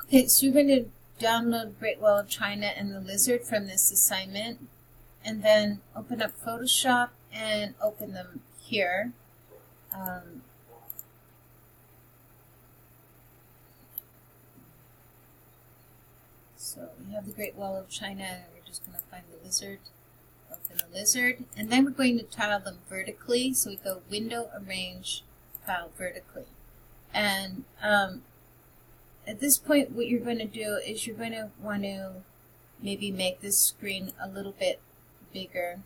Okay, so you're going to download Great Wall of China and the lizard from this assignment, and then open up Photoshop and open them here. So we have the Great Wall of China, and we're just going to find the lizard, open the lizard, and then we're going to tile them vertically. So we go Window, Arrange, Tile Vertically. And at this point, what you're going to do is you're going to want to maybe make this screen a little bit bigger.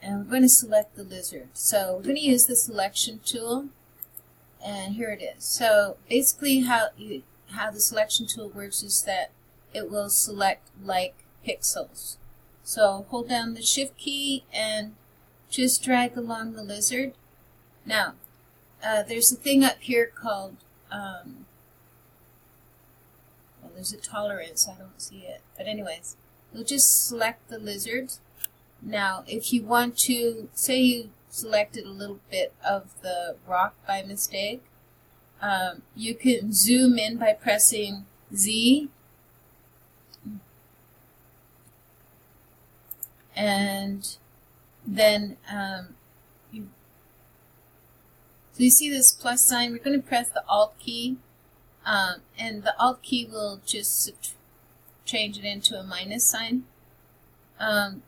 And we're going to select the lizard. So we're going to use the selection tool, and here it is. So basically how the selection tool works is that it will select like pixels. So hold down the Shift key and just drag along the lizard. Now, there's a thing up here called, well, there's a tolerance, I don't see it. But anyways, you'll just select the lizard. Now, if you want to, say you selected a little bit of the rock by mistake, you can zoom in by pressing Z, and then so you see this plus sign. We're going to press the Alt key, and the Alt key will just change it into a minus sign. The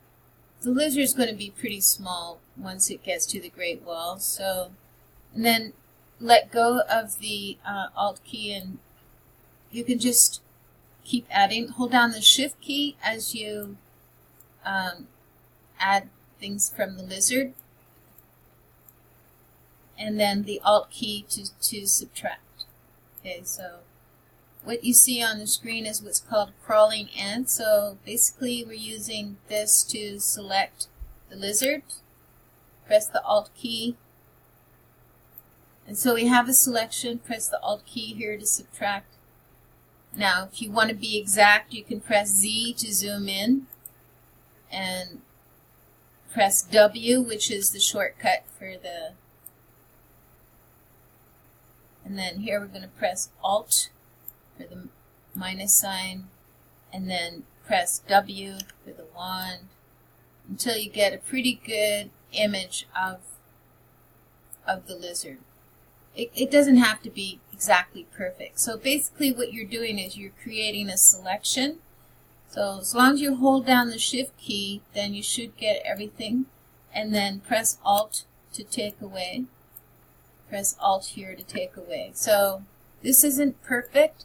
lizard is going to be pretty small once it gets to the Great Wall. So, and then let go of the Alt key, and you can just keep adding. Hold down the Shift key as you add things from the lizard, and then the Alt key to subtract. Okay, so what you see on the screen is what's called crawling ant. So basically we're using this to select the lizard. Press the Alt key. And so we have a selection. Press the Alt key here to subtract. Now if you want to be exact, you can press Z to zoom in, and press W, which is the shortcut for the, and then here we're going to press Alt for the minus sign, and then press W for the wand until you get a pretty good image of the lizard. It doesn't have to be exactly perfect. So basically what you're doing is you're creating a selection. So as long as you hold down the Shift key, then you should get everything, and then press Alt to take away. Press Alt here to take away. So this isn't perfect,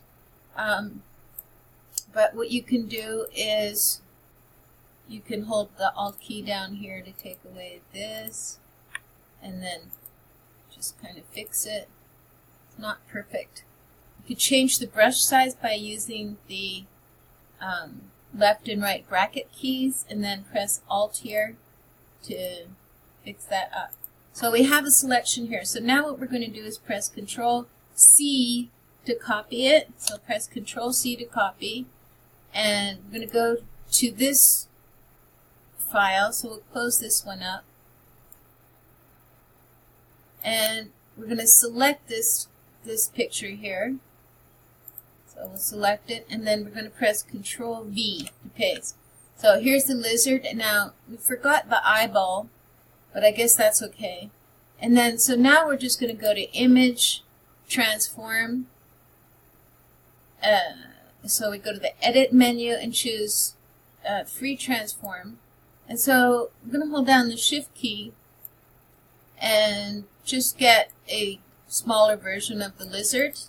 but what you can do is you can hold the Alt key down here to take away this, and then just kind of fix it. It's not perfect. You could change the brush size by using the left and right bracket keys, and then press Alt here to fix that up. So we have a selection here. So now what we're going to do is press Control C to copy it. So press Control C to copy, and we're going to go to this file. So we'll close this one up, and we're going to select this picture here. So we'll select it, and then we're going to press Control V to paste. So here's the lizard, and now we forgot the eyeball, but I guess that's okay. And then, so now we're just going to go to Image, Transform. So we go to the Edit menu and choose Free Transform. And so we're going to hold down the Shift key and just get a smaller version of the lizard.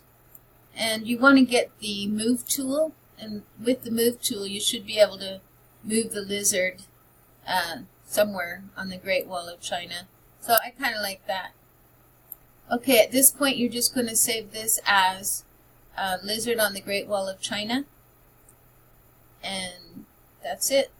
And you want to get the Move tool, and with the Move tool you should be able to move the lizard somewhere on the Great Wall of China. So I kind of like that. Okay, at this point you're just going to save this as Lizard on the Great Wall of China, and that's it.